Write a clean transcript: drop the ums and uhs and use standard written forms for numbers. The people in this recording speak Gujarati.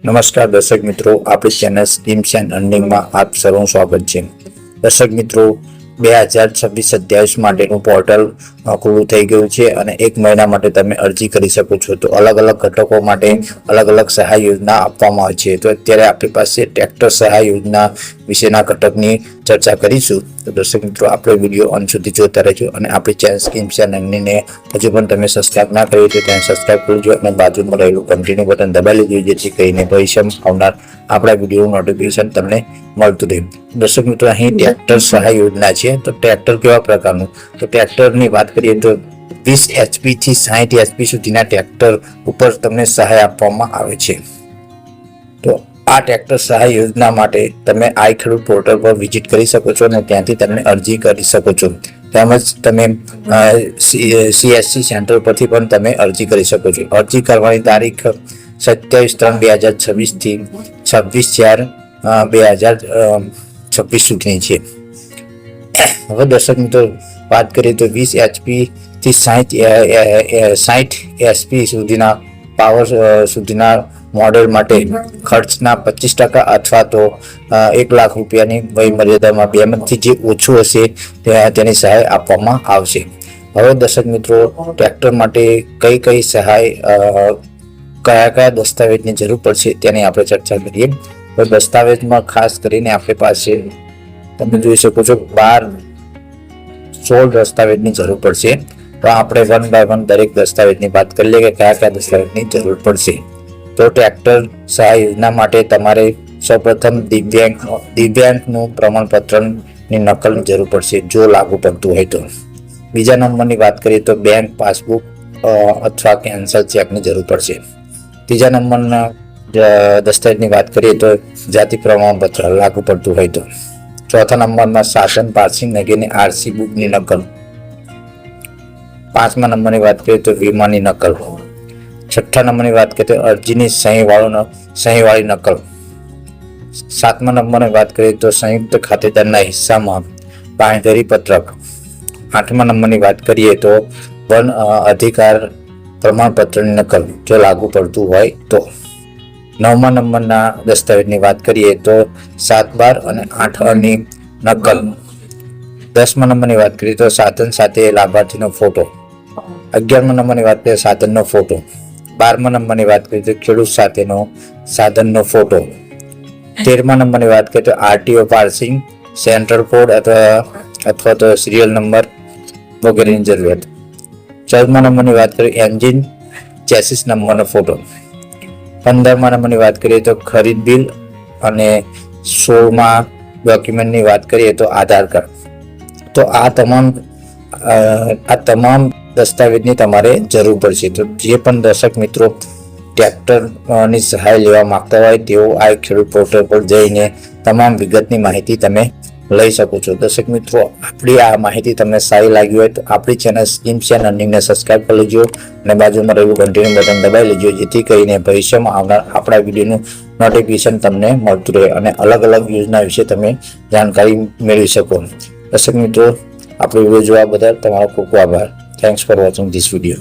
નમસ્કાર દર્શક મિત્રો, આપણી ચેનલ સ્કીમ્સ એન્ડ અર્નિંગમાં આપ સૌનું સ્વાગત છે. દર્શક મિત્રો, 2026-27 માટેનું પોર્ટલ ખુલ્લું થઈ ગયું છે અને 1 મહિના માટે તમે અરજી કરી શકો છો. તો અલગ અલગ ઘટકો માટે અલગ અલગ સહાય યોજના આપવામાં આવે છે. તો અત્યારે આપણી પાસે ટ્રેક્ટર સહાય યોજના વિશેના ઘટકની ચર્ચા કરીશું. તો દર્શક મિત્રો, આપણે વિડીયો અંત સુધી જોતા રહેજો અને આપણી ચેનલ સ્કીમ્સ એન્ડ અર્નિંગને હજુ પણ તમે સબસ્ક્રાઇબ ના કરી તો તેને સબસ્ક્રાઇબ કરજો અને બાજુમાં રહેલું કન્ટિન્યુ બટન દબાવી લેજો, જેથી કરીને ભવિષ્યમાં આવનાર આપણા વિડીયોનું નોટિફિકેશન તમને મળતું રહે. દર્શક મિત્રો, અહીં ટ્રેક્ટર સહાય યોજના છે. તો ટ્રેક્ટર કેવા પ્રકારનું? તો ટ્રેક્ટરની વાત કરીએ તો 20 HP થી 60 HP સુધીના ટ્રેક્ટર ઉપર તમને સહાય આપવામાં આવે છે. તો આ ટ્રેક્ટર સહાય યોજના માટે તમે આઈ ખેડૂત પોર્ટલ પર વિઝિટ કરી શકો છો અને ત્યાંથી તમે અરજી કરી શકો છો. તેમજ તમે CSC સેન્ટર પરથી પણ તમે અરજી કરી શકો છો. અરજી કરવાની તારીખ 27/3/2026 થી 26/4/2026 સુધીની છે. હવે દર્શક મિત્રો, વાત કરીએ તો 20 HP થી 60 SP સુધીના પાવર સુધીના મોડેલ માટે ખર્ચના 25% અથવા તો 1 લાખ રૂપિયાની વય મર્યાદામાં બેમાંથી જે ઓછું હશે તેની સહાય આપવામાં આવશે. હવે દર્શક મિત્રો, ટ્રેક્ટર માટે કઈ સહાય કયા દસ્તાવેજની જરૂર પડશે તેની આપણે ચર્ચા કરીએ. તો દસ્તાવેજમાં ખાસ કરીને આપણી પાસે તમે જોઈ શકો છો 16 દસ્તાવેજની જરૂર પડશે. તો આપણે 1 by 1 દરેક દસ્તાવેજની વાત કરી લઈએ કે કયા દસ્તાવેજની જરૂર પડશે. તો ટ્રેક્ટર સહાય યોજના માટે તમારે સૌપ્રથમ દિવ્યાંગનું પ્રમાણપત્રની નકલની જરૂર પડશે, જો લાગુ પડતું હોય તો. બીજા નંબરની વાત કરીએ તો બેંક પાસબુક અથવા કેન્સલ ચેકની જરૂર પડશે. ત્રીજા નંબરના દસ્તાવેજની વાત કરીએ તો જાતિ પ્રમાણપત્ર લાગુ પડતું હોય તો. ચોથા નંબરમાં શાસન પાસિંગ વગેરેની RC બુકની નકલ. 5મા નંબરની વાત કરીએ તો વીમાની નકલ. 6થા નંબરની વાત કરીએ તો અરજીની સહીવાળી નકલ. 7મા નંબરની વાત કરીએ તો સંયુક્ત ખાતેદારના હિસ્સામાં બાંહેધરી પત્રક. 8મા નંબરની વાત કરીએ તો વન અધિકાર પ્રમાણપત્રની નકલ, જો લાગુ પડતું હોય તો. 9મા નંબરના દસ્તાવેજની વાત કરીએ તો 7/12 અને 8 નકલ. 10મા નંબરની વાત કરીએ તો સાધન સાથે લાભાર્થીનો ફોટો. 11મા નંબરની વાત કરીએ સાધનનો ફોટો. 12મા નંબરની વાત કરીએ તો ખેડૂત સાથેનો સાધનનો ફોટો. 13મા નંબરની વાત કરીએ તો RTO પાસિંગ, સેન્ટ્રલ કોડ અથવા તો સિરિયલ નંબર વગેરેની જરૂરિયાત. 14મા નંબરની વાત કરીએ એન્જિન ચેસિસ નંબરનો ફોટો. 15મા નંબરની વાત કરીએ તો ખરીદ બિલ અને 16મા ડોક્યુમેન્ટની વાત કરીએ તો આધાર કાર્ડ. તો આ તમામ દસ્તાવેજની તમારે જરૂર પડશે. તો જે પણ દર્શક મિત્રો ટ્રેક્ટરની સહાય લેવા માંગતા હોય તેઓ આ ખેડૂત પોર્ટલ પર જઈને તમામ વિગતની માહિતી તમે લઈ શકો છો. દર્શક મિત્રો, આપણી આ માહિતી તમને સારી લાગી હોય તો આપણી ચેનલ સ્કીમ્સ એન્ડ અર્નિંગને સબસ્ક્રાઇબ કરી લેજો અને બાજુમાં રહેલું કન્ટિન્યુ બટન દબાવી લેજો, જેથી કરીને ભવિષ્યમાં આવનાર આપણા વિડીયોનું નોટિફિકેશન તમને મળતું રહે અને અલગ અલગ યોજના વિશે તમે જાણકારી મેળવી શકો. દર્શક મિત્રો, આપણો વિડીયો જોવા બદલ તમારો ખૂબ ખૂબ આભાર. Thanks for watching this video.